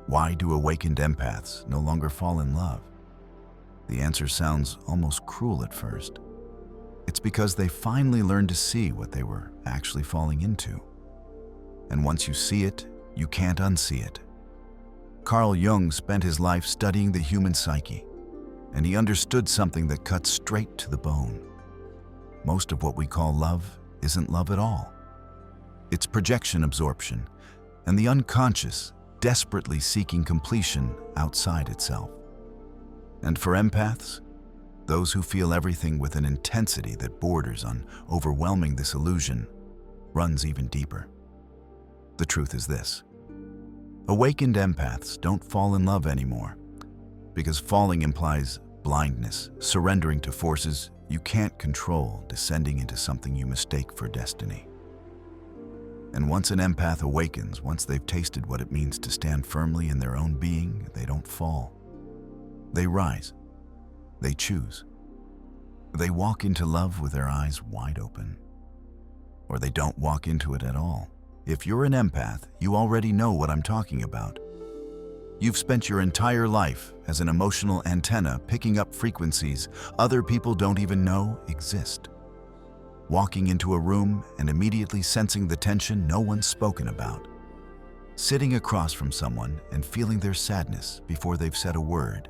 Why do awakened empaths no longer fall in love? The answer sounds almost cruel at first. It's because they finally learned to see what they were actually falling into. And once you see it, you can't unsee it. Carl Jung spent his life studying the human psyche, and he understood something that cuts straight to the bone. Most of what we call love isn't love at all. It's projection absorption, and the unconscious desperately seeking completion outside itself. And for empaths, those who feel everything with an intensity that borders on overwhelming, this illusion runs even deeper. The truth is this: awakened empaths don't fall in love anymore, because falling implies blindness, surrendering to forces you can't control, descending into something you mistake for destiny. And once an empath awakens, once they've tasted what it means to stand firmly in their own being, they don't fall. They rise. They choose. They walk into love with their eyes wide open. Or they don't walk into it at all. If you're an empath, you already know what I'm talking about. You've spent your entire life as an emotional antenna picking up frequencies other people don't even know exist. Walking into a room and immediately sensing the tension no one's spoken about. Sitting across from someone and feeling their sadness before they've said a word.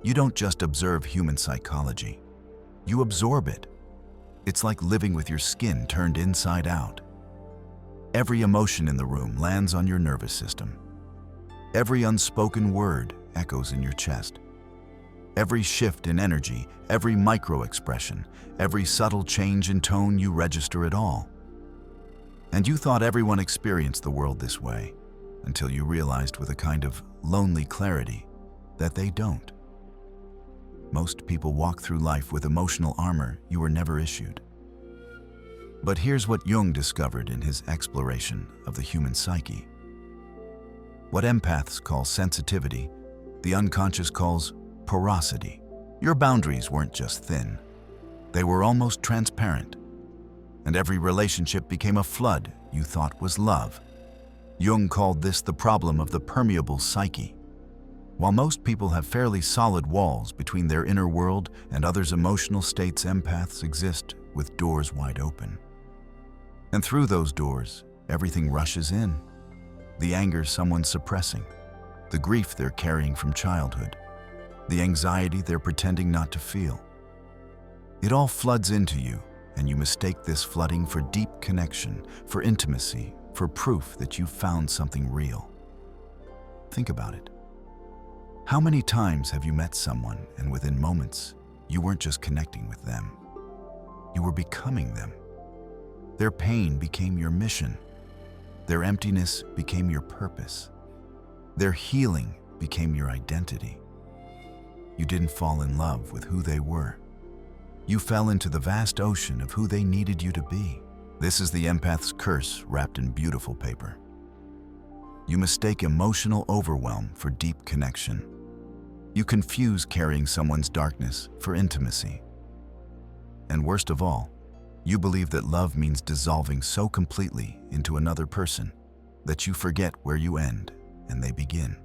You don't just observe human psychology. You absorb it. It's like living with your skin turned inside out. Every emotion in the room lands on your nervous system. Every unspoken word echoes in your chest. Every shift in energy, every micro-expression, every subtle change in tone, you register it all. And you thought everyone experienced the world this way, until you realized with a kind of lonely clarity that they don't. Most people walk through life with emotional armor you were never issued. But here's what Jung discovered in his exploration of the human psyche. What empaths call sensitivity, the unconscious calls porosity. Your boundaries weren't just thin. They were almost transparent. And every relationship became a flood you thought was love. Jung called this the problem of the permeable psyche. While most people have fairly solid walls between their inner world and others' emotional states, empaths exist with doors wide open. And through those doors, everything rushes in. The anger someone's suppressing, the grief they're carrying from childhood, the anxiety they're pretending not to feel. It all floods into you, and you mistake this flooding for deep connection, for intimacy, for proof that you've found something real. Think about it. How many times have you met someone and within moments, you weren't just connecting with them, you were becoming them? Their pain became your mission. Their emptiness became your purpose. Their healing became your identity. You didn't fall in love with who they were. You fell into the vast ocean of who they needed you to be. This is the empath's curse wrapped in beautiful paper. You mistake emotional overwhelm for deep connection. You confuse carrying someone's darkness for intimacy. And worst of all, you believe that love means dissolving so completely into another person that you forget where you end and they begin.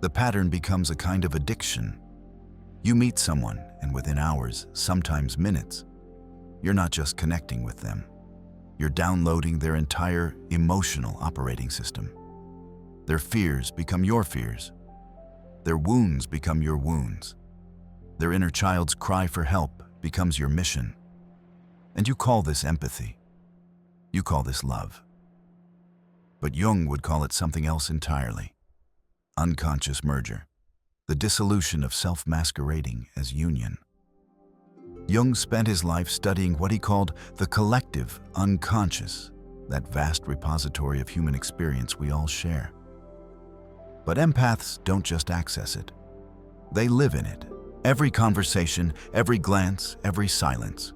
The pattern becomes a kind of addiction. You meet someone, and within hours, sometimes minutes, you're not just connecting with them. You're downloading their entire emotional operating system. Their fears become your fears. Their wounds become your wounds. Their inner child's cry for help becomes your mission. And you call this empathy. You call this love. But Jung would call it something else entirely. Unconscious merger. The dissolution of self masquerading as union. Jung spent his life studying what he called the collective unconscious, that vast repository of human experience we all share. But empaths don't just access it. They live in it. Every conversation, every glance, every silence.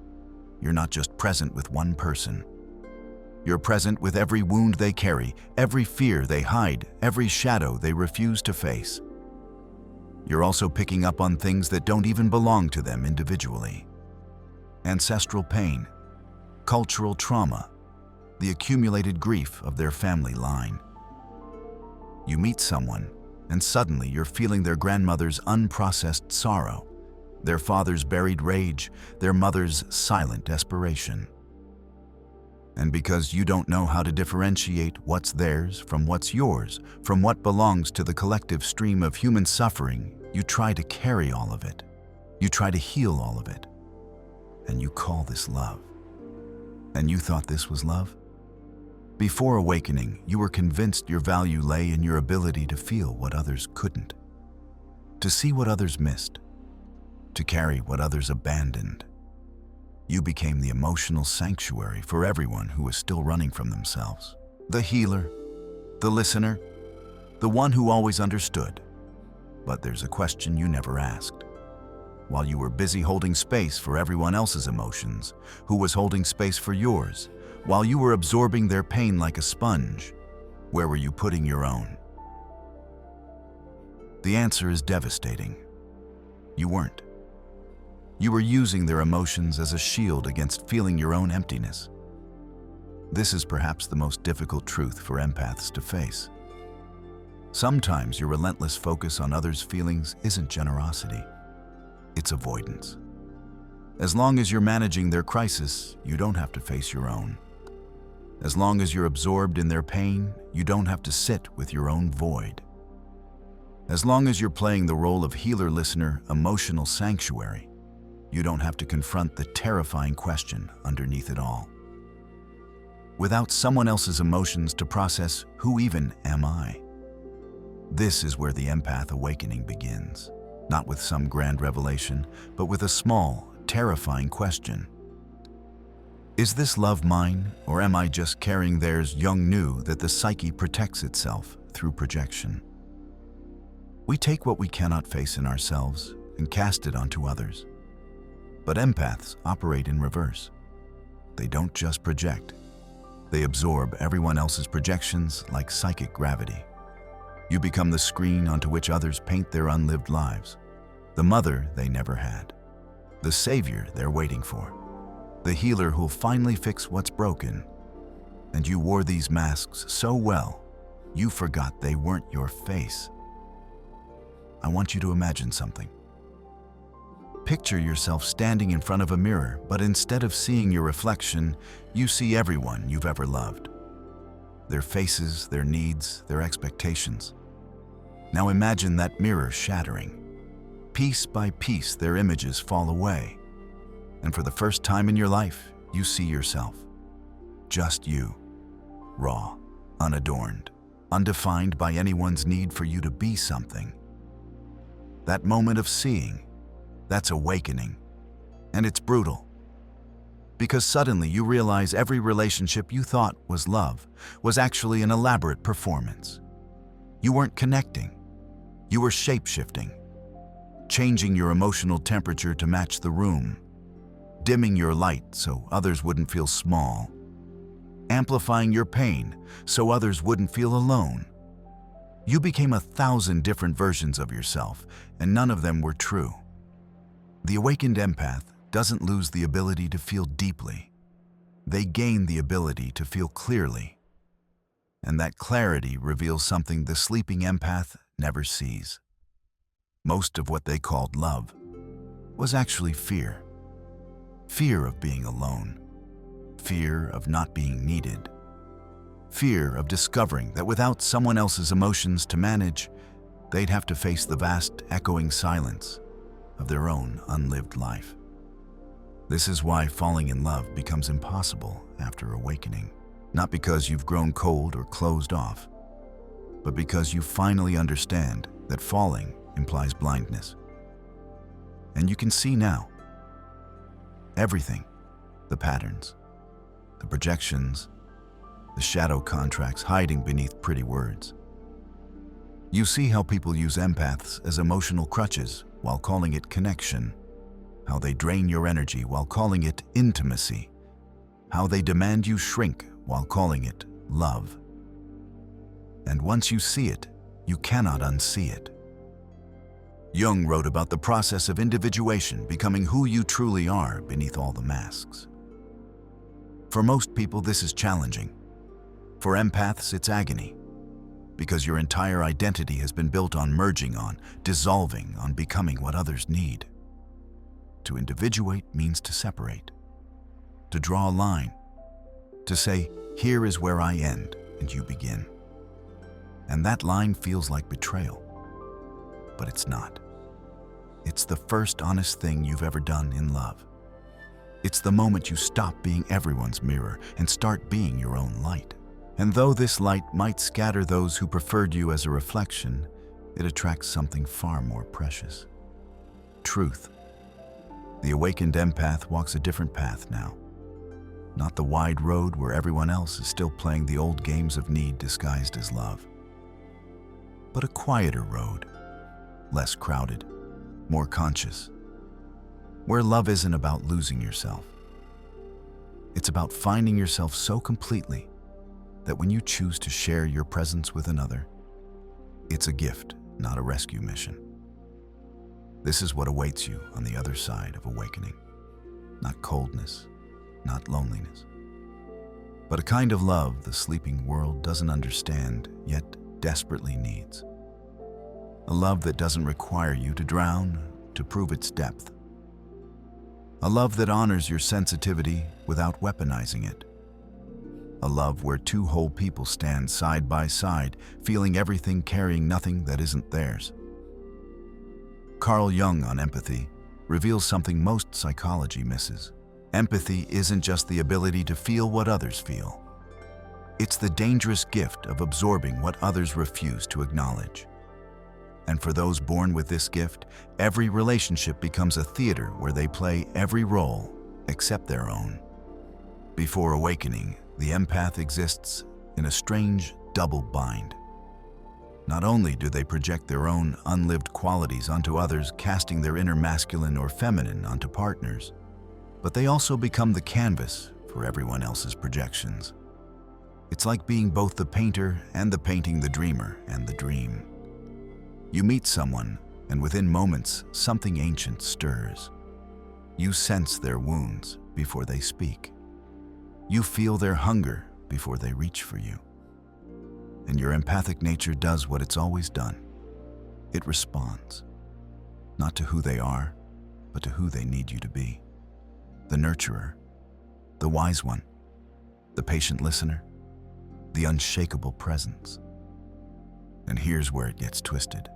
You're not just present with one person. You're present with every wound they carry, every fear they hide, every shadow they refuse to face. You're also picking up on things that don't even belong to them individually. Ancestral pain, cultural trauma, the accumulated grief of their family line. You meet someone, and suddenly you're feeling their grandmother's unprocessed sorrow, their father's buried rage, their mother's silent desperation. And because you don't know how to differentiate what's theirs from what's yours, from what belongs to the collective stream of human suffering, you try to carry all of it. You try to heal all of it. And you call this love. And you thought this was love? Before awakening, you were convinced your value lay in your ability to feel what others couldn't, to see what others missed, to carry what others abandoned. You became the emotional sanctuary for everyone who was still running from themselves. The healer, the listener, the one who always understood. But there's a question you never asked. While you were busy holding space for everyone else's emotions, who was holding space for yours? While you were absorbing their pain like a sponge, where were you putting your own? The answer is devastating. You weren't. You were using their emotions as a shield against feeling your own emptiness. This is perhaps the most difficult truth for empaths to face. Sometimes your relentless focus on others' feelings isn't generosity, it's avoidance. As long as you're managing their crisis, you don't have to face your own. As long as you're absorbed in their pain, you don't have to sit with your own void. As long as you're playing the role of healer, listener, emotional sanctuary, you don't have to confront the terrifying question underneath it all. Without someone else's emotions to process, who even am I? This is where the empath awakening begins. Not with some grand revelation, but with a small, terrifying question. Is this love mine, or am I just carrying theirs? Jung knew that the psyche protects itself through projection. We take what we cannot face in ourselves and cast it onto others. But empaths operate in reverse. They don't just project. They absorb everyone else's projections like psychic gravity. You become the screen onto which others paint their unlived lives. The mother they never had. The savior they're waiting for. The healer who'll finally fix what's broken. And you wore these masks so well, you forgot they weren't your face. I want you to imagine something. Picture yourself standing in front of a mirror, but instead of seeing your reflection, you see everyone you've ever loved. Their faces, their needs, their expectations. Now imagine that mirror shattering. Piece by piece, their images fall away. And for the first time in your life, you see yourself. Just you. Raw, unadorned, undefined by anyone's need for you to be something. That moment of seeing, that's awakening. And it's brutal. Because suddenly you realize every relationship you thought was love was actually an elaborate performance. You weren't connecting. You were shape-shifting. Changing your emotional temperature to match the room. Dimming your light so others wouldn't feel small. Amplifying your pain so others wouldn't feel alone. You became 1,000 different versions of yourself, and none of them were true. The awakened empath doesn't lose the ability to feel deeply. They gain the ability to feel clearly. And that clarity reveals something the sleeping empath never sees. Most of what they called love was actually fear. Fear of being alone. Fear of not being needed. Fear of discovering that without someone else's emotions to manage, they'd have to face the vast, echoing silence of their own unlived life. This is why falling in love becomes impossible after awakening. Not because you've grown cold or closed off, but because you finally understand that falling implies blindness. And you can see now. Everything. The patterns, the projections, the shadow contracts hiding beneath pretty words. You see how people use empaths as emotional crutches while calling it connection, how they drain your energy while calling it intimacy, how they demand you shrink while calling it love. And once you see it, you cannot unsee it. Jung wrote about the process of individuation, becoming who you truly are beneath all the masks. For most people, this is challenging. For empaths, it's agony. because your entire identity has been built on merging, on dissolving, on becoming what others need. To individuate means to separate, to draw a line, to say, here is where I end and you begin. And that line feels like betrayal, but it's not. It's the first honest thing you've ever done in love. It's the moment you stop being everyone's mirror and start being your own light. And though this light might scatter those who preferred you as a reflection, it attracts something far more precious: truth. The awakened empath walks a different path now. Not the wide road where everyone else is still playing the old games of need disguised as love, but a quieter road, less crowded, more conscious, where love isn't about losing yourself. It's about finding yourself so completely that when you choose to share your presence with another, it's a gift, not a rescue mission. This is what awaits you on the other side of awakening. Not coldness, not loneliness, but a kind of love the sleeping world doesn't understand, yet desperately needs. A love that doesn't require you to drown to prove its depth. A love that honors your sensitivity without weaponizing it. A love where two whole people stand side by side, feeling everything, carrying nothing that isn't theirs. Carl Jung on empathy reveals something most psychology misses. Empathy isn't just the ability to feel what others feel. It's the dangerous gift of absorbing what others refuse to acknowledge. And for those born with this gift, every relationship becomes a theater where they play every role except their own. Before awakening, the empath exists in a strange double bind. Not only do they project their own unlived qualities onto others, casting their inner masculine or feminine onto partners, but they also become the canvas for everyone else's projections. It's like being both the painter and the painting, the dreamer and the dream. You meet someone, and within moments, something ancient stirs. You sense their wounds before they speak. You feel their hunger before they reach for you. And your empathic nature does what it's always done. It responds, not to who they are, but to who they need you to be. The nurturer, the wise one, the patient listener, the unshakable presence. And here's where it gets twisted.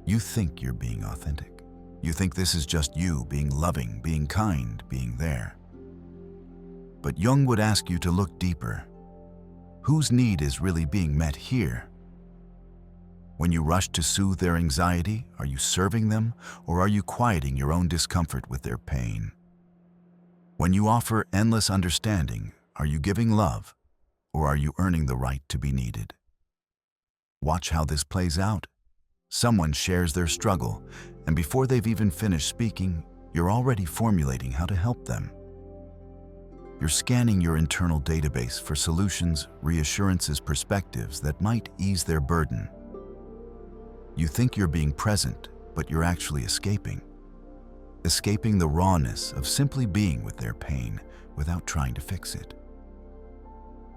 You think you're being authentic. You think this is just you being loving, being kind, being there. But Jung would ask you to look deeper. Whose need is really being met here? When you rush to soothe their anxiety, are you serving them, or are you quieting your own discomfort with their pain? When you offer endless understanding, are you giving love, or are you earning the right to be needed? Watch how this plays out. Someone shares their struggle, and before they've even finished speaking, you're already formulating how to help them. You're scanning your internal database for solutions, reassurances, perspectives that might ease their burden. You think you're being present, but you're actually escaping. Escaping the rawness of simply being with their pain without trying to fix it.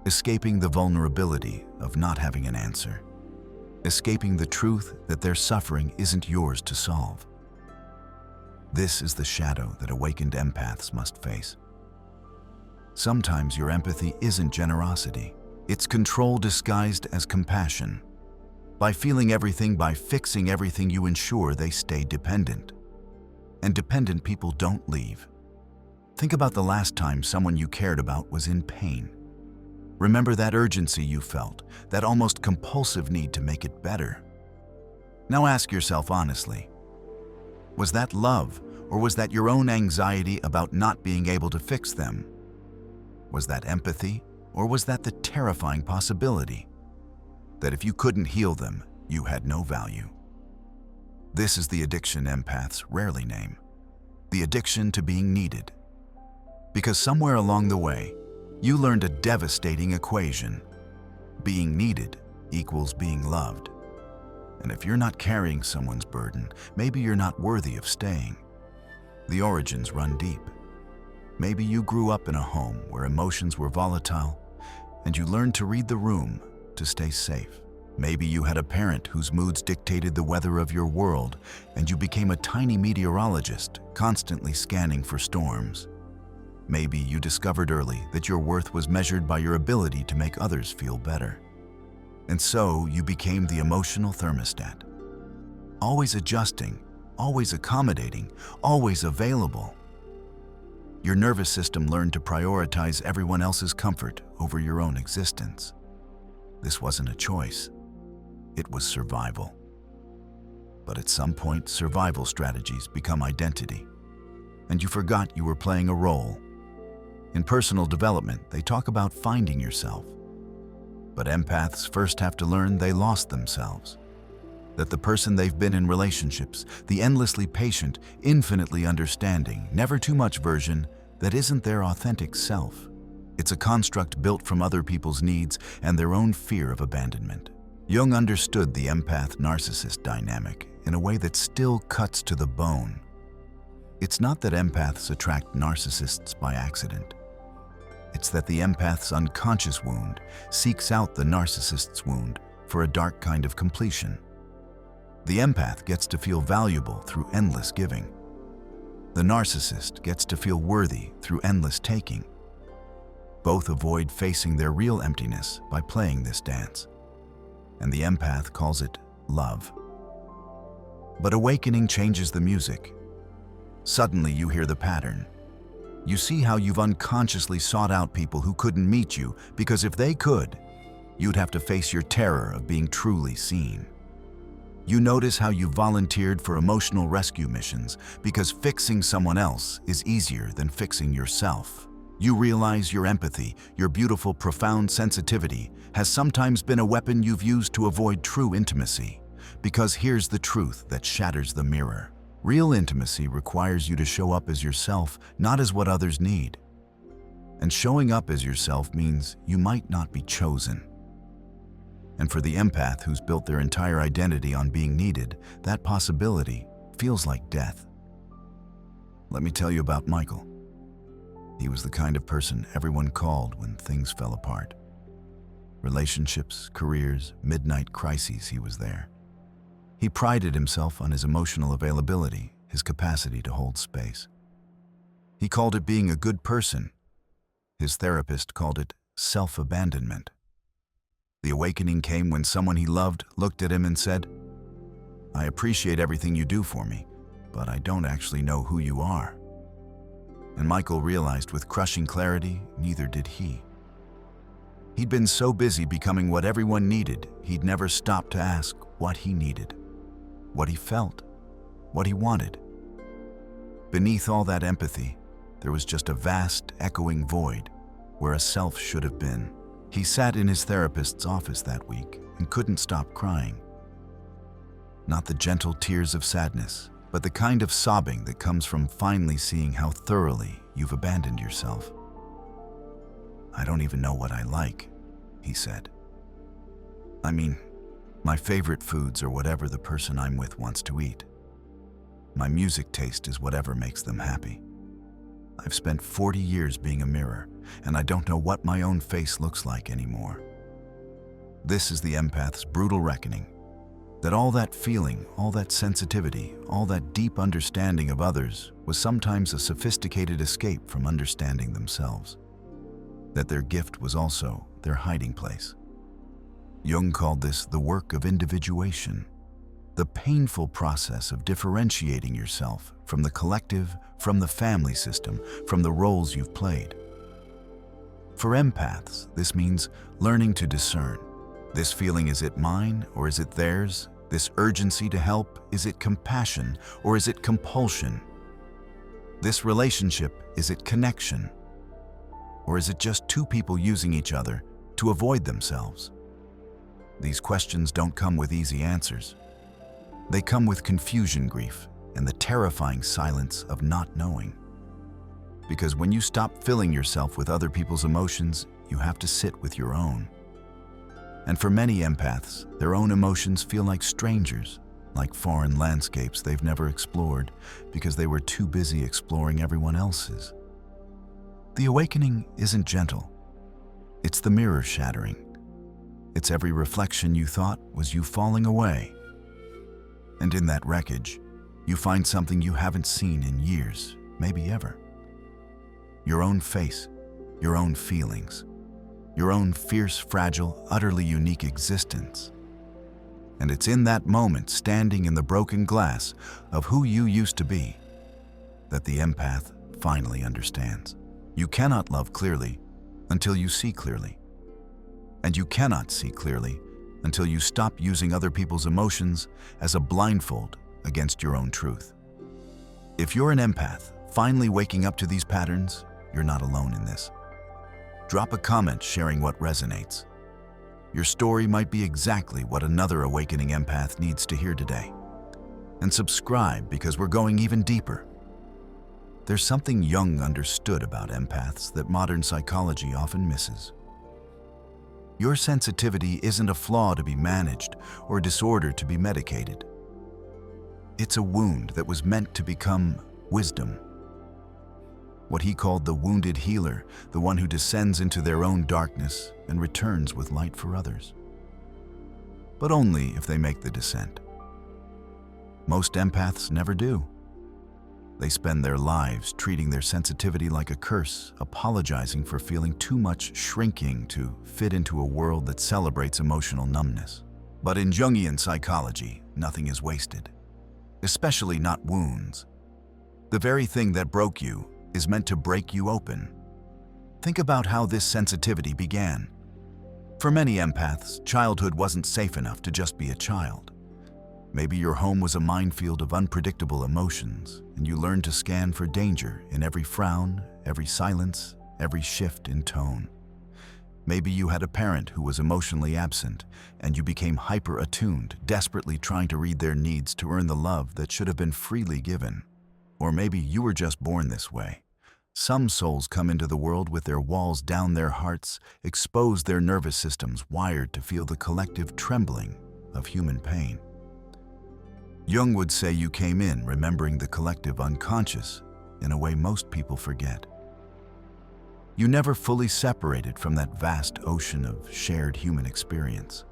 Escaping the vulnerability of not having an answer. Escaping the truth that their suffering isn't yours to solve. This is the shadow that awakened empaths must face. Sometimes your empathy isn't generosity. It's control disguised as compassion. By feeling everything, by fixing everything, you ensure they stay dependent. And dependent people don't leave. Think about the last time someone you cared about was in pain. Remember that urgency you felt, that almost compulsive need to make it better. Now ask yourself honestly, was that love, or was that your own anxiety about not being able to fix them? Was that empathy, or was that the terrifying possibility that if you couldn't heal them, you had no value? This is the addiction empaths rarely name, the addiction to being needed. Because somewhere along the way, you learned a devastating equation. Being needed equals being loved. And if you're not carrying someone's burden, maybe you're not worthy of staying. The origins run deep. Maybe you grew up in a home where emotions were volatile, and you learned to read the room to stay safe. Maybe you had a parent whose moods dictated the weather of your world, and you became a tiny meteorologist, constantly scanning for storms. Maybe you discovered early that your worth was measured by your ability to make others feel better. And so you became the emotional thermostat. Always adjusting, always accommodating, always available. Your nervous system learned to prioritize everyone else's comfort over your own existence. This wasn't a choice. It was survival. But at some point, survival strategies become identity, and you forgot you were playing a role. In personal development, they talk about finding yourself. But empaths first have to learn they lost themselves. That the person they've been in relationships, the endlessly patient, infinitely understanding, never too much version, that isn't their authentic self. It's a construct built from other people's needs and their own fear of abandonment. Jung understood the empath-narcissist dynamic in a way that still cuts to the bone. It's not that empaths attract narcissists by accident. It's that the empath's unconscious wound seeks out the narcissist's wound for a dark kind of completion. The empath gets to feel valuable through endless giving. The narcissist gets to feel worthy through endless taking. Both avoid facing their real emptiness by playing this dance. And the empath calls it love. But awakening changes the music. Suddenly you hear the pattern. You see how you've unconsciously sought out people who couldn't meet you because if they could, you'd have to face your terror of being truly seen. You notice how you volunteered for emotional rescue missions because fixing someone else is easier than fixing yourself. You realize your empathy, your beautiful, profound sensitivity, has sometimes been a weapon you've used to avoid true intimacy. Because here's the truth that shatters the mirror. Real intimacy requires you to show up as yourself, not as what others need. And showing up as yourself means you might not be chosen. And for the empath who's built their entire identity on being needed, that possibility feels like death. Let me tell you about Michael. He was the kind of person everyone called when things fell apart. Relationships, careers, midnight crises, he was there. He prided himself on his emotional availability, his capacity to hold space. He called it being a good person. His therapist called it self-abandonment. The awakening came when someone he loved looked at him and said, "I appreciate everything you do for me, but I don't actually know who you are." And Michael realized with crushing clarity, neither did he. He'd been so busy becoming what everyone needed, he'd never stopped to ask what he needed, what he felt, what he wanted. Beneath all that empathy, there was just a vast, echoing void where a self should have been. He sat in his therapist's office that week and couldn't stop crying. Not the gentle tears of sadness, but the kind of sobbing that comes from finally seeing how thoroughly you've abandoned yourself. "I don't even know what I like," he said. "I mean, my favorite foods are whatever the person I'm with wants to eat. My music taste is whatever makes them happy. I've spent 40 years being a mirror, and I don't know what my own face looks like anymore." This is the empath's brutal reckoning. That all that feeling, all that sensitivity, all that deep understanding of others was sometimes a sophisticated escape from understanding themselves. That their gift was also their hiding place. Jung called this the work of individuation, the painful process of differentiating yourself from the collective, from the family system, from the roles you've played. For empaths, this means learning to discern. This feeling, is it mine or is it theirs? This urgency to help, is it compassion or is it compulsion? This relationship, is it connection? Or is it just two people using each other to avoid themselves? These questions don't come with easy answers. They come with confusion, grief, and the terrifying silence of not knowing. Because when you stop filling yourself with other people's emotions, you have to sit with your own. And for many empaths, their own emotions feel like strangers, like foreign landscapes they've never explored because they were too busy exploring everyone else's. The awakening isn't gentle. It's the mirror shattering. It's every reflection you thought was you falling away. And in that wreckage, you find something you haven't seen in years, maybe ever. Your own face, your own feelings, your own fierce, fragile, utterly unique existence. And it's in that moment, standing in the broken glass of who you used to be, that the empath finally understands. You cannot love clearly until you see clearly. And you cannot see clearly until you stop using other people's emotions as a blindfold against your own truth. If you're an empath, finally waking up to these patterns, you're not alone in this. Drop a comment sharing what resonates. Your story might be exactly what another awakening empath needs to hear today. And subscribe, because we're going even deeper. There's something Jung understood about empaths that modern psychology often misses. Your sensitivity isn't a flaw to be managed or a disorder to be medicated. It's a wound that was meant to become wisdom. What he called the wounded healer, the one who descends into their own darkness and returns with light for others. But only if they make the descent. Most empaths never do. They spend their lives treating their sensitivity like a curse, apologizing for feeling too much, shrinking to fit into a world that celebrates emotional numbness. But in Jungian psychology, nothing is wasted, especially not wounds. The very thing that broke you is meant to break you open. Think about how this sensitivity began. For many empaths, childhood wasn't safe enough to just be a child. Maybe your home was a minefield of unpredictable emotions, and you learned to scan for danger in every frown, every silence, every shift in tone. Maybe you had a parent who was emotionally absent, and you became hyper-attuned, desperately trying to read their needs to earn the love that should have been freely given. Or maybe you were just born this way. Some souls come into the world with their walls down their hearts, expose their nervous systems wired to feel the collective trembling of human pain. Jung would say you came in remembering the collective unconscious in a way most people forget. You never fully separated from that vast ocean of shared human experience.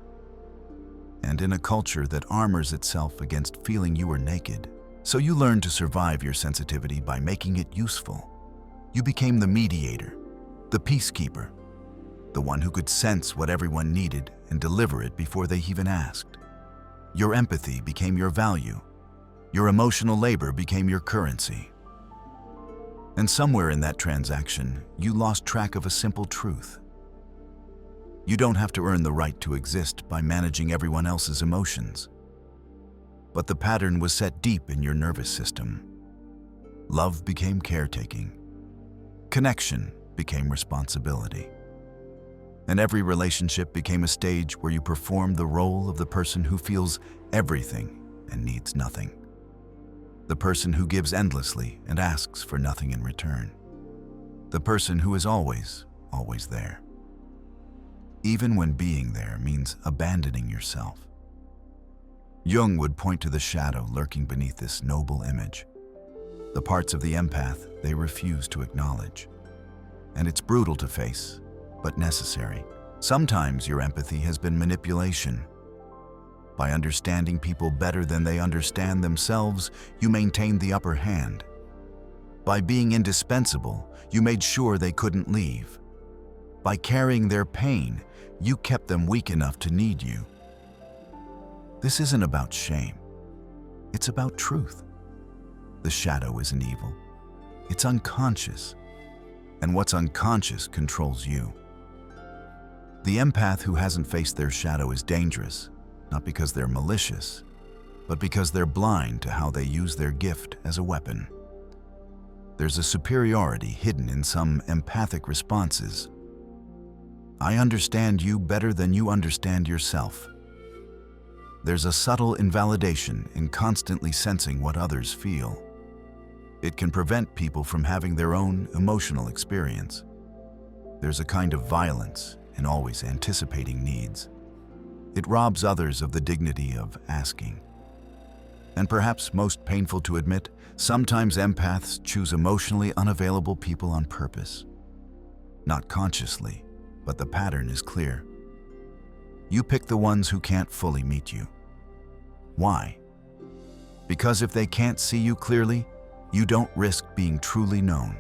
And in a culture that armors itself against feeling you were naked, so you learned to survive your sensitivity by making it useful. You became the mediator, the peacekeeper, the one who could sense what everyone needed and deliver it before they even asked. Your empathy became your value. Your emotional labor became your currency. And somewhere in that transaction, you lost track of a simple truth. You don't have to earn the right to exist by managing everyone else's emotions. But the pattern was set deep in your nervous system. Love became caretaking. Connection became responsibility. And every relationship became a stage where you performed the role of the person who feels everything and needs nothing. The person who gives endlessly and asks for nothing in return. The person who is always, always there. Even when being there means abandoning yourself. Jung would point to the shadow lurking beneath this noble image. The parts of the empath they refuse to acknowledge. And it's brutal to face, but necessary. Sometimes your empathy has been manipulation. By understanding people better than they understand themselves, you maintained the upper hand. By being indispensable, you made sure they couldn't leave. By carrying their pain, you kept them weak enough to need you. This isn't about shame. It's about truth. The shadow isn't evil. It's unconscious. And what's unconscious controls you. The empath who hasn't faced their shadow is dangerous, not because they're malicious, but because they're blind to how they use their gift as a weapon. There's a superiority hidden in some empathic responses. I understand you better than you understand yourself. There's a subtle invalidation in constantly sensing what others feel. It can prevent people from having their own emotional experience. There's a kind of violence in always anticipating needs. It robs others of the dignity of asking. And perhaps most painful to admit, sometimes empaths choose emotionally unavailable people on purpose. Not consciously, but the pattern is clear. You pick the ones who can't fully meet you. Why? Because if they can't see you clearly, you don't risk being truly known.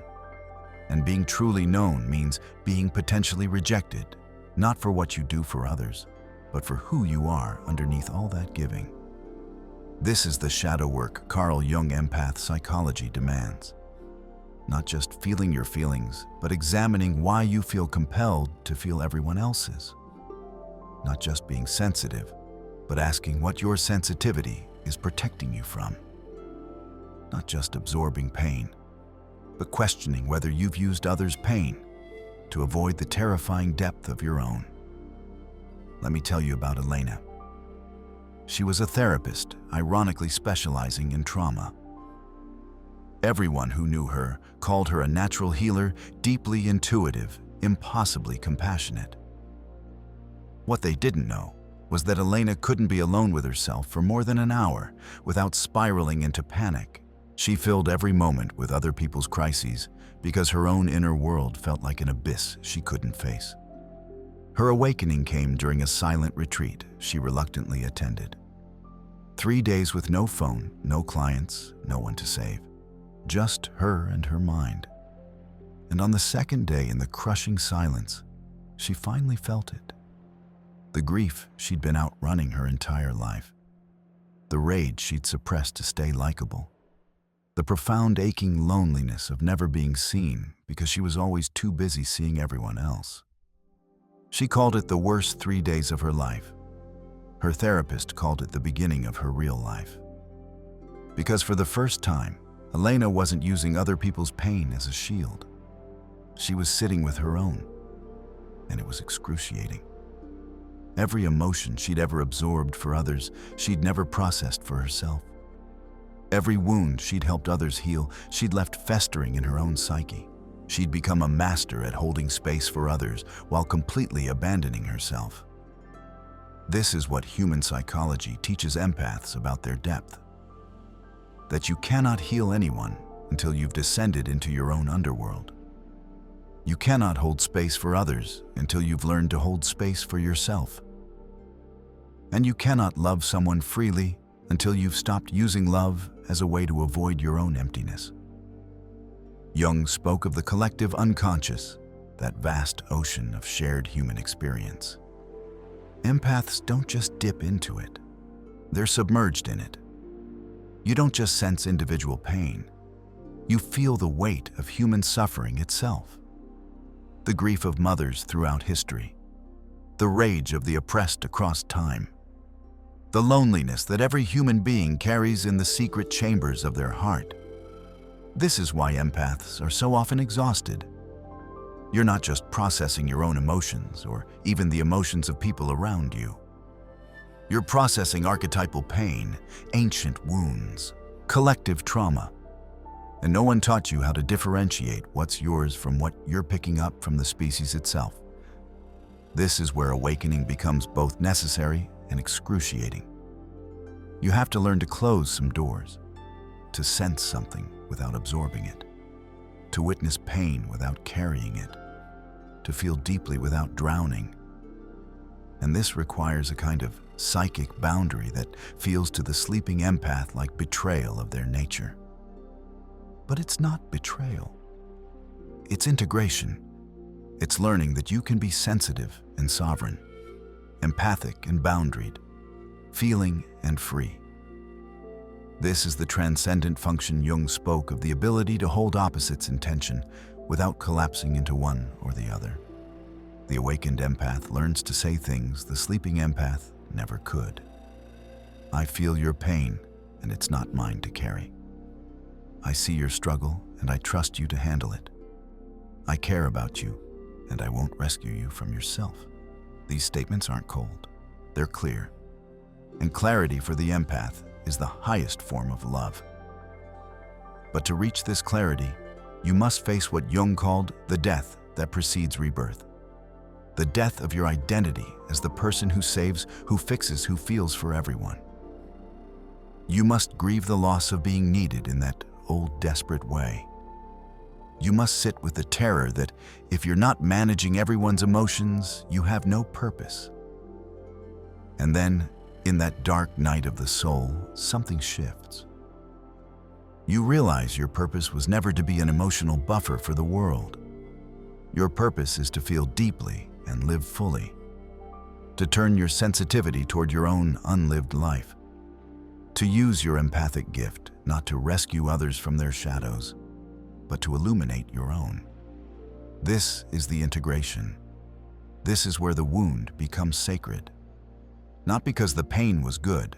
And being truly known means being potentially rejected, not for what you do for others, but for who you are underneath all that giving. This is the shadow work Carl Jung empath psychology demands. Not just feeling your feelings, but examining why you feel compelled to feel everyone else's. Not just being sensitive, but asking what your sensitivity is protecting you from. Not just absorbing pain, but questioning whether you've used others' pain to avoid the terrifying depth of your own. Let me tell you about Elena. She was a therapist, ironically specializing in trauma. Everyone who knew her called her a natural healer, deeply intuitive, impossibly compassionate. What they didn't know was that Elena couldn't be alone with herself for more than an hour without spiraling into panic. She filled every moment with other people's crises because her own inner world felt like an abyss she couldn't face. Her awakening came during a silent retreat she reluctantly attended. 3 days with no phone, no clients, no one to save. Just her and her mind. And on the second day, in the crushing silence, she finally felt it. The grief she'd been outrunning her entire life. The rage she'd suppressed to stay likable. The profound aching loneliness of never being seen because she was always too busy seeing everyone else. She called it the worst 3 days of her life. Her therapist called it the beginning of her real life. Because for the first time, Elena wasn't using other people's pain as a shield. She was sitting with her own, and it was excruciating. Every emotion she'd ever absorbed for others, she'd never processed for herself. Every wound she'd helped others heal, she'd left festering in her own psyche. She'd become a master at holding space for others while completely abandoning herself. This is what human psychology teaches empaths about their depth. That you cannot heal anyone until you've descended into your own underworld. You cannot hold space for others until you've learned to hold space for yourself. And you cannot love someone freely until you've stopped using love as a way to avoid your own emptiness. Jung spoke of the collective unconscious, that vast ocean of shared human experience. Empaths don't just dip into it, they're submerged in it. You don't just sense individual pain, you feel the weight of human suffering itself. The grief of mothers throughout history, the rage of the oppressed across time, the loneliness that every human being carries in the secret chambers of their heart. This is why empaths are so often exhausted. You're not just processing your own emotions or even the emotions of people around you. You're processing archetypal pain, ancient wounds, collective trauma. And no one taught you how to differentiate what's yours from what you're picking up from the species itself. This is where awakening becomes both necessary and excruciating. You have to learn to close some doors, to sense something without absorbing it, to witness pain without carrying it, to feel deeply without drowning. And this requires a kind of psychic boundary that feels to the sleeping empath like betrayal of their nature. But it's not betrayal. It's integration. It's learning that you can be sensitive and sovereign, empathic and boundaried, feeling and free. This is the transcendent function Jung spoke of, the ability to hold opposites in tension without collapsing into one or the other. The awakened empath learns to say things the sleeping empath never could. I feel your pain, and it's not mine to carry. I see your struggle, and I trust you to handle it. I care about you, and I won't rescue you from yourself. These statements aren't cold. They're clear. And clarity for the empath is the highest form of love. But to reach this clarity, you must face what Jung called the death that precedes rebirth. The death of your identity as the person who saves, who fixes, who feels for everyone. You must grieve the loss of being needed in that old desperate way. You must sit with the terror that if you're not managing everyone's emotions, you have no purpose. And then, in that dark night of the soul, something shifts. You realize your purpose was never to be an emotional buffer for the world. Your purpose is to feel deeply and live fully, to turn your sensitivity toward your own unlived life, to use your empathic gift not to rescue others from their shadows, but to illuminate your own. This is the integration. This is where the wound becomes sacred. Not because the pain was good,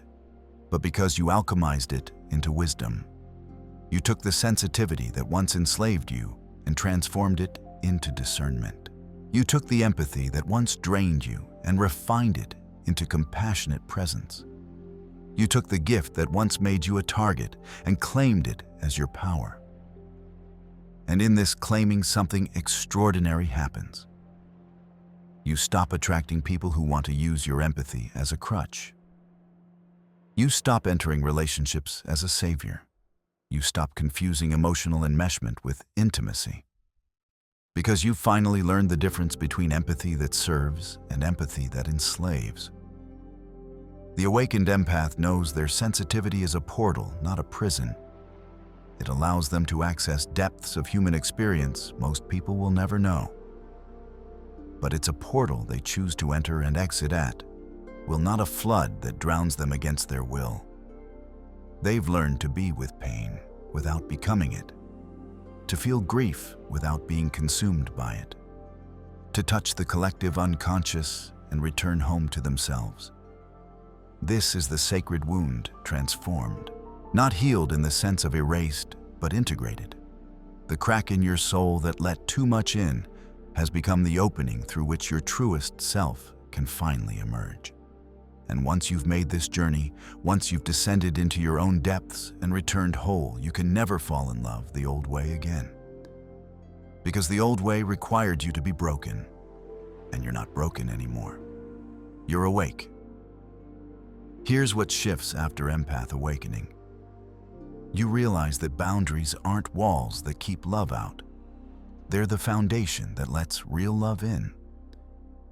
but because you alchemized it into wisdom. You took the sensitivity that once enslaved you and transformed it into discernment. You took the empathy that once drained you and refined it into compassionate presence. You took the gift that once made you a target and claimed it as your power. And in this claiming, something extraordinary happens. You stop attracting people who want to use your empathy as a crutch. You stop entering relationships as a savior. You stop confusing emotional enmeshment with intimacy. Because you finally learned the difference between empathy that serves and empathy that enslaves. The awakened empath knows their sensitivity is a portal, not a prison. It allows them to access depths of human experience most people will never know. But it's a portal they choose to enter and exit at, not a flood that drowns them against their will. They've learned to be with pain without becoming it, to feel grief without being consumed by it, to touch the collective unconscious and return home to themselves. This is the sacred wound transformed, not healed in the sense of erased, but integrated. The crack in your soul that let too much in has become the opening through which your truest self can finally emerge. And once you've made this journey, once you've descended into your own depths and returned whole, you can never fall in love the old way again. Because the old way required you to be broken, and you're not broken anymore. You're awake. Here's what shifts after empath awakening. You realize that boundaries aren't walls that keep love out. They're the foundation that lets real love in.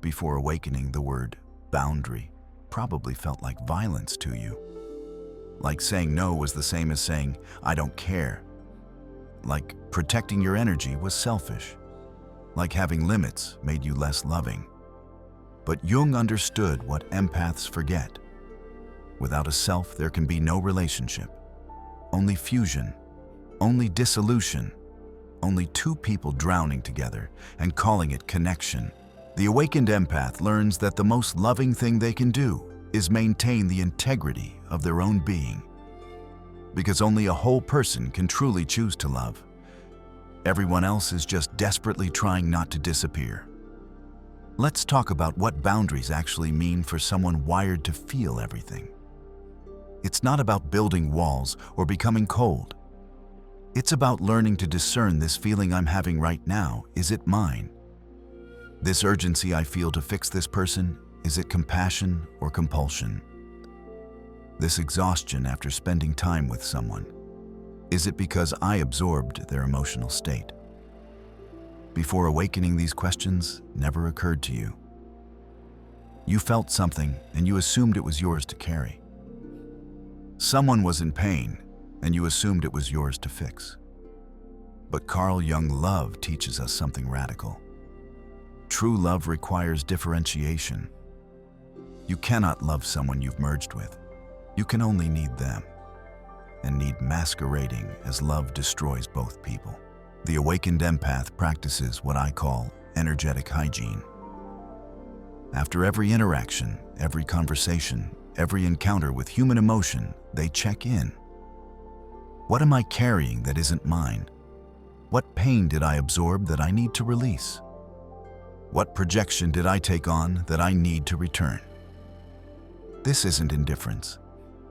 Before awakening, the word boundary probably felt like violence to you. Like saying no was the same as saying, I don't care. Like protecting your energy was selfish. Like having limits made you less loving. But Jung understood what empaths forget. Without a self, there can be no relationship. Only fusion, only dissolution, only two people drowning together and calling it connection. The awakened empath learns that the most loving thing they can do is maintain the integrity of their own being. Because only a whole person can truly choose to love. Everyone else is just desperately trying not to disappear. Let's talk about what boundaries actually mean for someone wired to feel everything. It's not about building walls or becoming cold. It's about learning to discern this feeling I'm having right now. Is it mine? This urgency I feel to fix this person, is it compassion or compulsion? This exhaustion after spending time with someone, is it because I absorbed their emotional state? Before awakening, these questions never occurred to you. You felt something and you assumed it was yours to carry. Someone was in pain and you assumed it was yours to fix. But Carl Jung love teaches us something radical. True love requires differentiation. You cannot love someone you've merged with. You can only need them, and need masquerading as love destroys both people. The awakened empath practices what I call energetic hygiene. After every interaction, every conversation, every encounter with human emotion, they check in. What am I carrying that isn't mine? What pain did I absorb that I need to release? What projection did I take on that I need to return? This isn't indifference.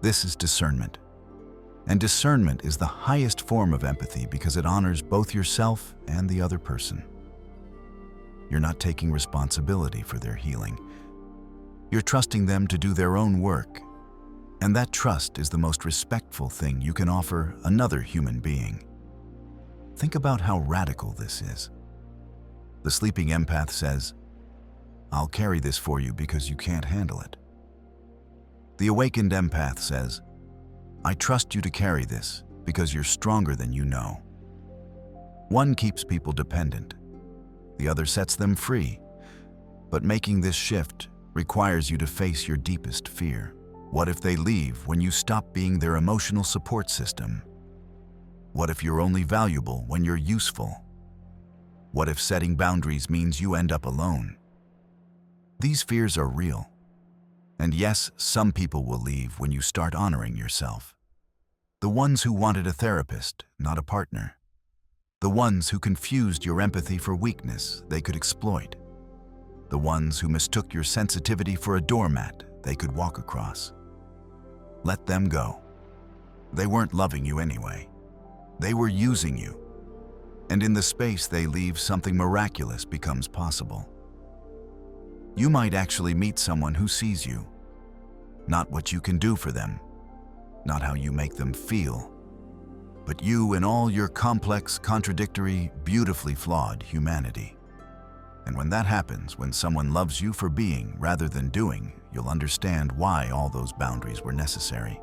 This is discernment. And discernment is the highest form of empathy because it honors both yourself and the other person. You're not taking responsibility for their healing. You're trusting them to do their own work. And that trust is the most respectful thing you can offer another human being. Think about how radical this is. The sleeping empath says, I'll carry this for you because you can't handle it. The awakened empath says, "I trust you to carry this because you're stronger than you know." One keeps people dependent. The other sets them free. But making this shift requires you to face your deepest fear. What if they leave when you stop being their emotional support system? What if you're only valuable when you're useful? What if setting boundaries means you end up alone? These fears are real. And yes, some people will leave when you start honoring yourself. The ones who wanted a therapist, not a partner. The ones who confused your empathy for weakness they could exploit. The ones who mistook your sensitivity for a doormat they could walk across. Let them go. They weren't loving you anyway. They were using you. And in the space they leave, something miraculous becomes possible. You might actually meet someone who sees you. Not what you can do for them, not how you make them feel, but you in all your complex, contradictory, beautifully flawed humanity. And when that happens, when someone loves you for being rather than doing, you'll understand why all those boundaries were necessary.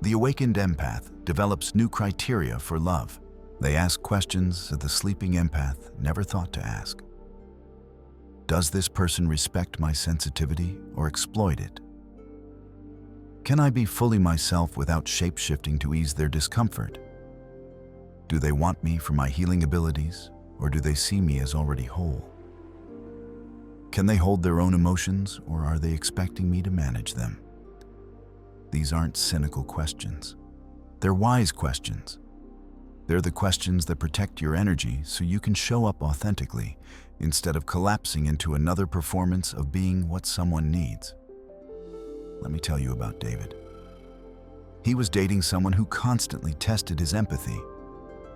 The awakened empath develops new criteria for love. They ask questions that the sleeping empath never thought to ask. Does this person respect my sensitivity or exploit it? Can I be fully myself without shape-shifting to ease their discomfort? Do they want me for my healing abilities, or do they see me as already whole? Can they hold their own emotions, or are they expecting me to manage them? These aren't cynical questions. They're wise questions. They're the questions that protect your energy so you can show up authentically instead of collapsing into another performance of being what someone needs. Let me tell you about David. He was dating someone who constantly tested his empathy.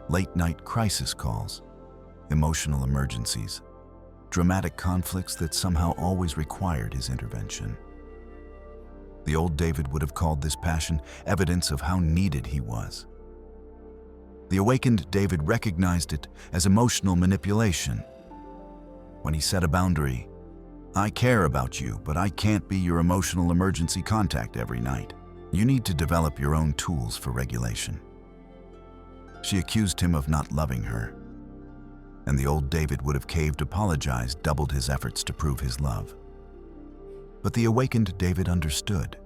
Late-night crisis calls, emotional emergencies, dramatic conflicts that somehow always required his intervention. The old David would have called this passion evidence of how needed he was. The awakened David recognized it as emotional manipulation. When he set a boundary, "I care about you, but I can't be your emotional emergency contact every night. You need to develop your own tools for regulation." She accused him of not loving her, and the old David would have caved, apologized, doubled his efforts to prove his love. But the awakened David understood.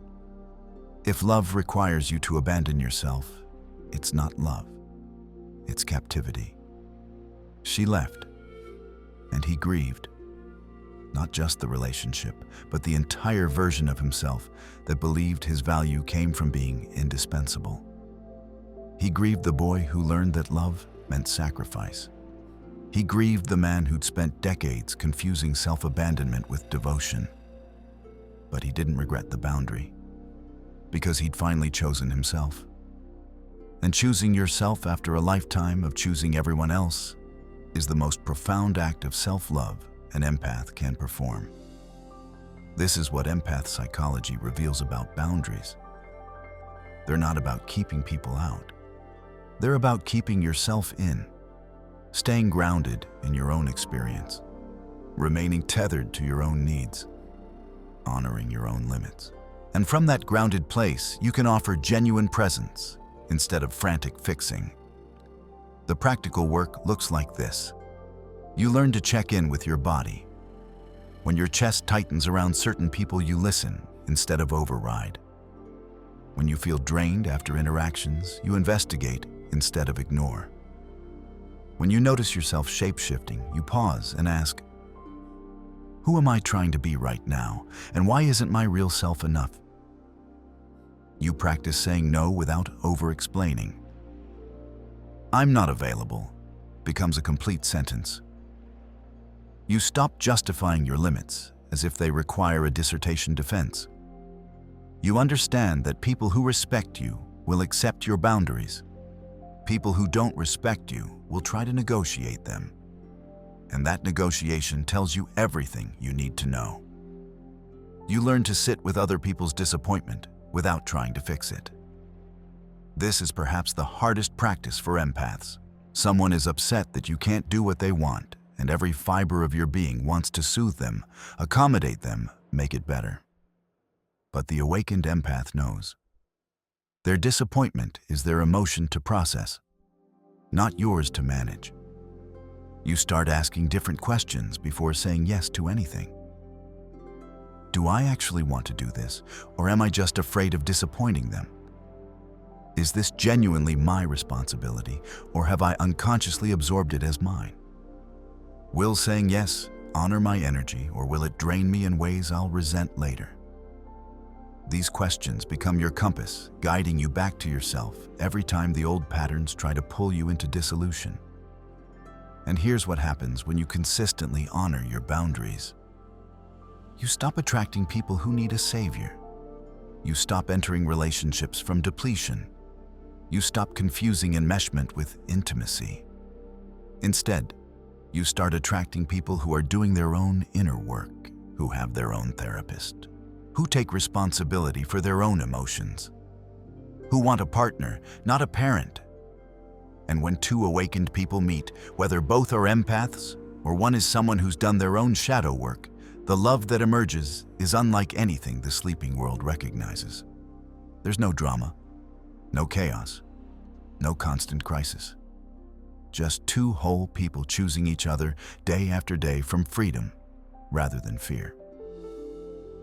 If love requires you to abandon yourself, it's not love. It's captivity. She left, and he grieved. Not just the relationship, but the entire version of himself that believed his value came from being indispensable. He grieved the boy who learned that love meant sacrifice. He grieved the man who'd spent decades confusing self-abandonment with devotion. But he didn't regret the boundary, because he'd finally chosen himself. And choosing yourself after a lifetime of choosing everyone else is the most profound act of self-love an empath can perform. This is what empath psychology reveals about boundaries. They're not about keeping people out. They're about keeping yourself in, staying grounded in your own experience, remaining tethered to your own needs, honoring your own limits. And from that grounded place, you can offer genuine presence instead of frantic fixing. The practical work looks like this. You learn to check in with your body. When your chest tightens around certain people, you listen instead of override. When you feel drained after interactions, you investigate instead of ignore. When you notice yourself shape-shifting, you pause and ask, who am I trying to be right now, and why isn't my real self enough? You practice saying no without over-explaining. "I'm not available" becomes a complete sentence. You stop justifying your limits as if they require a dissertation defense. You understand that people who respect you will accept your boundaries. People who don't respect you will try to negotiate them. And that negotiation tells you everything you need to know. You learn to sit with other people's disappointment without trying to fix it. This is perhaps the hardest practice for empaths. Someone is upset that you can't do what they want, and every fiber of your being wants to soothe them, accommodate them, make it better. But the awakened empath knows. Their disappointment is their emotion to process, not yours to manage. You start asking different questions before saying yes to anything. Do I actually want to do this, or am I just afraid of disappointing them? Is this genuinely my responsibility, or have I unconsciously absorbed it as mine? Will saying yes honor my energy, or will it drain me in ways I'll resent later? These questions become your compass, guiding you back to yourself every time the old patterns try to pull you into dissolution. And here's what happens when you consistently honor your boundaries. You stop attracting people who need a savior. You stop entering relationships from depletion. You stop confusing enmeshment with intimacy. Instead, you start attracting people who are doing their own inner work, who have their own therapist, who take responsibility for their own emotions, who want a partner, not a parent. And when two awakened people meet, whether both are empaths or one is someone who's done their own shadow work, the love that emerges is unlike anything the sleeping world recognizes. There's no drama, no chaos, no constant crisis. Just two whole people choosing each other day after day from freedom rather than fear.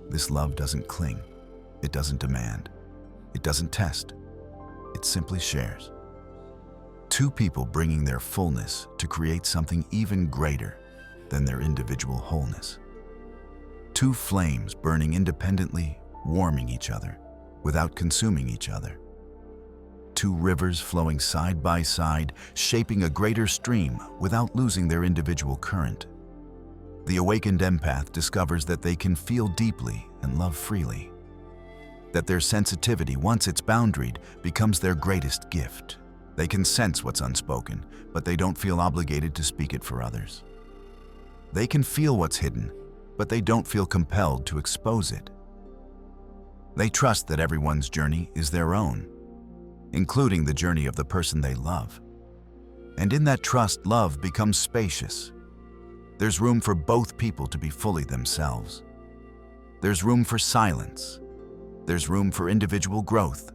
This love doesn't cling, it doesn't demand, it doesn't test, it simply shares. Two people bringing their fullness to create something even greater than their individual wholeness. Two flames burning independently, warming each other without consuming each other. Two rivers flowing side by side, shaping a greater stream without losing their individual current. The awakened empath discovers that they can feel deeply and love freely. That their sensitivity, once it's boundaried, becomes their greatest gift. They can sense what's unspoken, but they don't feel obligated to speak it for others. They can feel what's hidden, but they don't feel compelled to expose it. They trust that everyone's journey is their own, including the journey of the person they love. And in that trust, love becomes spacious. There's room for both people to be fully themselves. There's room for silence. There's room for individual growth.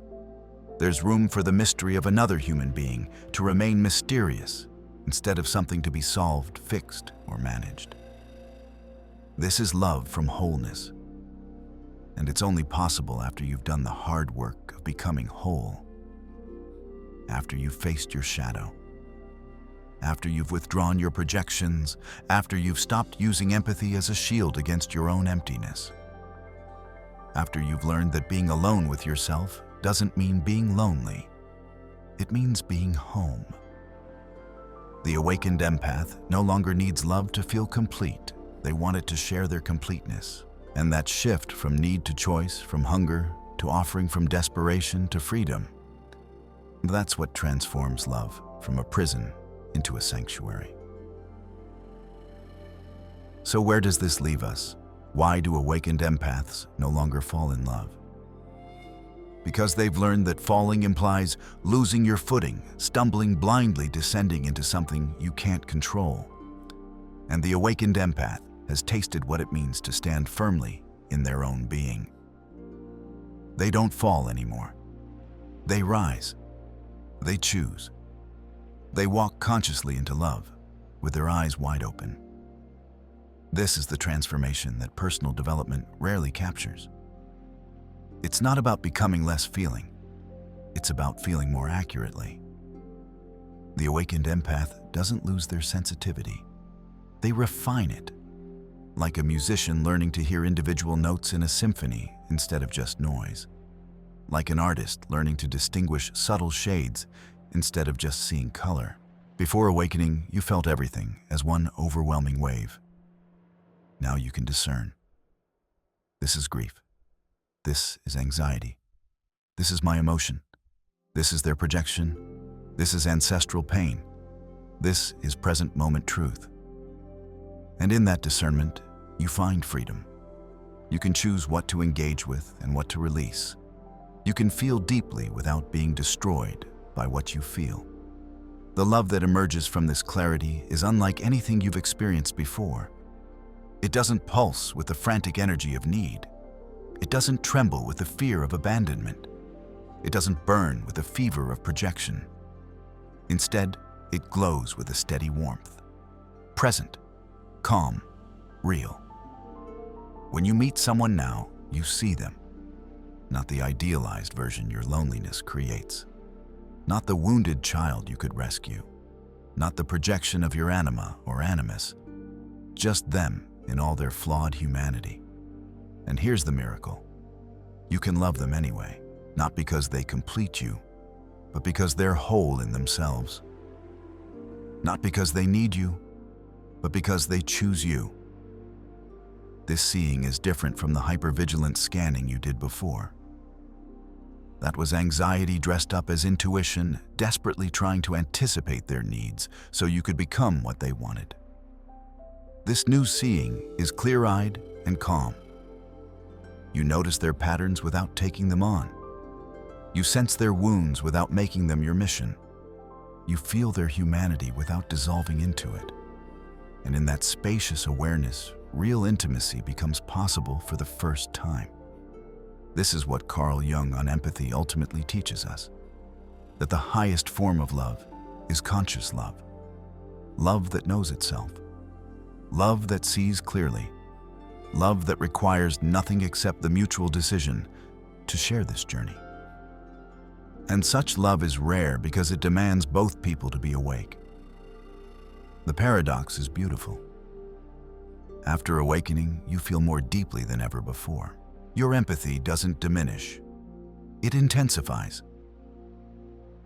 There's room for the mystery of another human being to remain mysterious instead of something to be solved, fixed, or managed. This is love from wholeness. And it's only possible after you've done the hard work of becoming whole. After you've faced your shadow. After you've withdrawn your projections. After you've stopped using empathy as a shield against your own emptiness. After you've learned that being alone with yourself doesn't mean being lonely. It means being home. The awakened empath no longer needs love to feel complete. They want it to share their completeness. And that shift from need to choice, from hunger to offering, from desperation to freedom, that's what transforms love from a prison into a sanctuary. So where does this leave us? Why do awakened empaths no longer fall in love? Because they've learned that falling implies losing your footing, stumbling blindly, descending into something you can't control. And the awakened empath has tasted what it means to stand firmly in their own being. They don't fall anymore. They rise. They choose. They walk consciously into love, with their eyes wide open. This is the transformation that personal development rarely captures. It's not about becoming less feeling. It's about feeling more accurately. The awakened empath doesn't lose their sensitivity. They refine it, like a musician learning to hear individual notes in a symphony instead of just noise. Like an artist learning to distinguish subtle shades instead of just seeing color. Before awakening, you felt everything as one overwhelming wave. Now you can discern. This is grief. This is anxiety. This is my emotion. This is their projection. This is ancestral pain. This is present moment truth. And in that discernment, you find freedom. You can choose what to engage with and what to release. You can feel deeply without being destroyed by what you feel. The love that emerges from this clarity is unlike anything you've experienced before. It doesn't pulse with the frantic energy of need. It doesn't tremble with the fear of abandonment. It doesn't burn with the fever of projection. Instead, it glows with a steady warmth. Present, calm, real. When you meet someone now, you see them. Not the idealized version your loneliness creates. Not the wounded child you could rescue. Not the projection of your anima or animus. Just them in all their flawed humanity. And here's the miracle. You can love them anyway, not because they complete you, but because they're whole in themselves. Not because they need you, but because they choose you. This seeing is different from the hypervigilant scanning you did before. That was anxiety dressed up as intuition, desperately trying to anticipate their needs so you could become what they wanted. This new seeing is clear-eyed and calm. You notice their patterns without taking them on. You sense their wounds without making them your mission. You feel their humanity without dissolving into it. And in that spacious awareness, real intimacy becomes possible for the first time. This is what Carl Jung on empathy ultimately teaches us, that the highest form of love is conscious love. Love that knows itself. Love that sees clearly. Love that requires nothing except the mutual decision to share this journey. And such love is rare because it demands both people to be awake. The paradox is beautiful. After awakening, you feel more deeply than ever before. Your empathy doesn't diminish. It intensifies.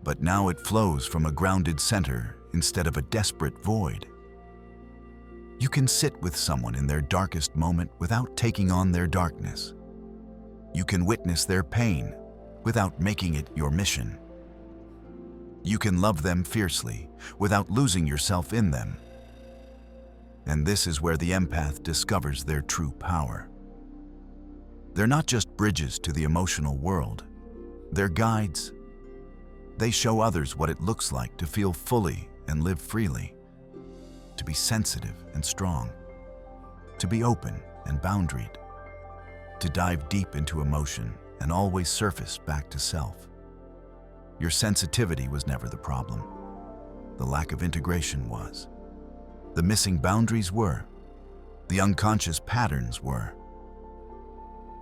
But now it flows from a grounded center instead of a desperate void. You can sit with someone in their darkest moment without taking on their darkness. You can witness their pain without making it your mission. You can love them fiercely without losing yourself in them. And this is where the empath discovers their true power. They're not just bridges to the emotional world. They're guides. They show others what it looks like to feel fully and live freely, to be sensitive and strong, to be open and boundaried, to dive deep into emotion and always surface back to self. Your sensitivity was never the problem. The lack of integration was. The missing boundaries were. The unconscious patterns were.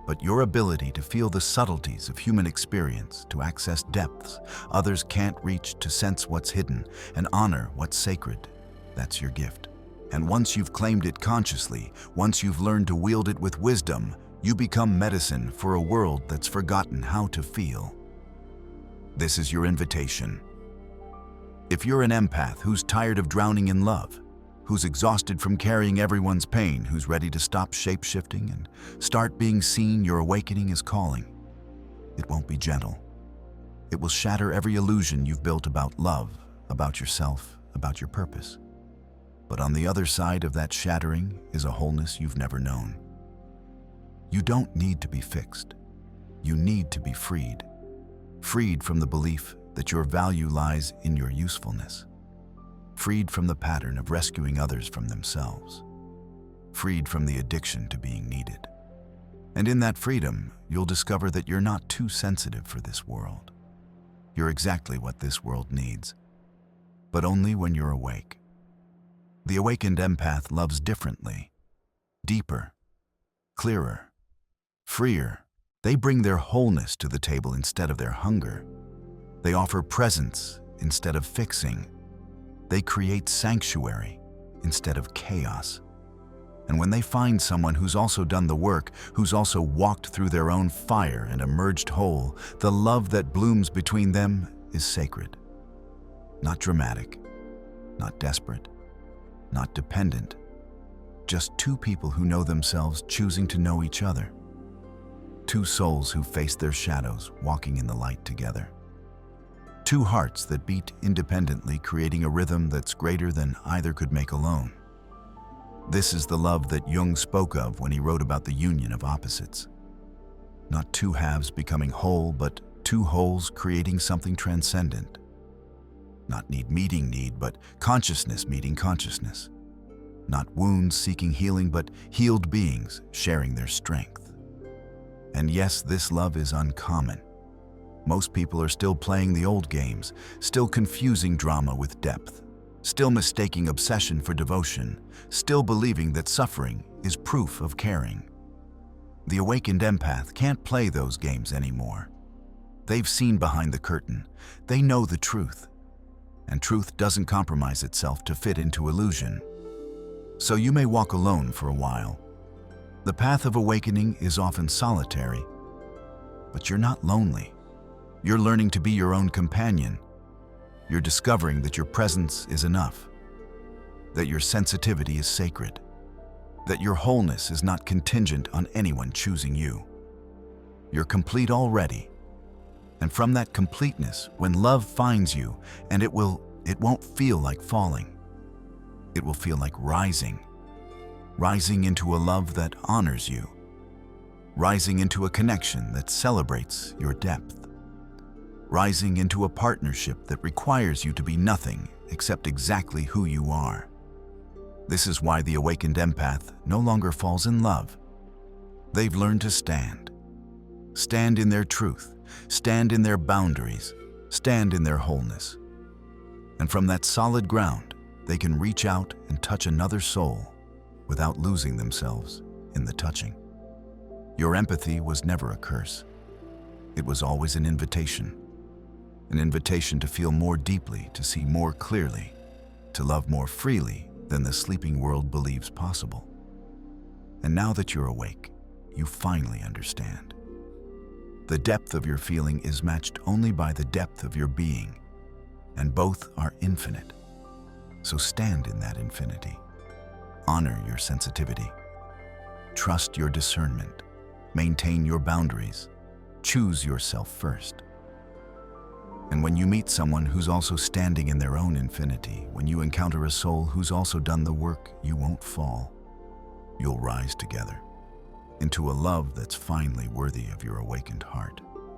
But your ability to feel the subtleties of human experience, to access depths others can't reach, to sense what's hidden and honor what's sacred, that's your gift. And once you've claimed it consciously, once you've learned to wield it with wisdom, you become medicine for a world that's forgotten how to feel. This is your invitation. If you're an empath who's tired of drowning in love, who's exhausted from carrying everyone's pain, who's ready to stop shape-shifting and start being seen, your awakening is calling. It won't be gentle. It will shatter every illusion you've built about love, about yourself, about your purpose. But on the other side of that shattering is a wholeness you've never known. You don't need to be fixed. You need to be freed. Freed from the belief that your value lies in your usefulness. Freed from the pattern of rescuing others from themselves. Freed from the addiction to being needed. And in that freedom, you'll discover that you're not too sensitive for this world. You're exactly what this world needs, but only when you're awake. The awakened empath loves differently, deeper, clearer, freer. They bring their wholeness to the table instead of their hunger. They offer presence instead of fixing. They create sanctuary instead of chaos. And when they find someone who's also done the work, who's also walked through their own fire and emerged whole, the love that blooms between them is sacred. Not dramatic, not desperate, not dependent. Just two people who know themselves choosing to know each other. Two souls who face their shadows, walking in the light together. Two hearts that beat independently, creating a rhythm that's greater than either could make alone. This is the love that Jung spoke of when he wrote about the union of opposites. Not two halves becoming whole, but two wholes creating something transcendent. Not need meeting need, but consciousness meeting consciousness. Not wounds seeking healing, but healed beings sharing their strength. And yes, this love is uncommon. Most people are still playing the old games, still confusing drama with depth, still mistaking obsession for devotion, still believing that suffering is proof of caring. The awakened empath can't play those games anymore. They've seen behind the curtain. They know the truth. And truth doesn't compromise itself to fit into illusion. So you may walk alone for a while. The path of awakening is often solitary, but you're not lonely. You're learning to be your own companion. You're discovering that your presence is enough, that your sensitivity is sacred, that your wholeness is not contingent on anyone choosing you. You're complete already. And from that completeness, when love finds you, and it won't feel like falling. It will feel like rising into a love that honors you, rising into a connection that celebrates your depth, rising into a partnership that requires you to be nothing except exactly who you are. This is why the awakened empath no longer falls in love. They've learned to stand in their truth, stand in their boundaries, stand in their wholeness. And from that solid ground, they can reach out and touch another soul without losing themselves in the touching. Your empathy was never a curse. It was always an invitation to feel more deeply, to see more clearly, to love more freely than the sleeping world believes possible. And now that you're awake, you finally understand. The depth of your feeling is matched only by the depth of your being, and both are infinite. So stand in that infinity. Honor your sensitivity. Trust your discernment. Maintain your boundaries. Choose yourself first. And when you meet someone who's also standing in their own infinity, when you encounter a soul who's also done the work, you won't fall. You'll rise together into a love that's finally worthy of your awakened heart.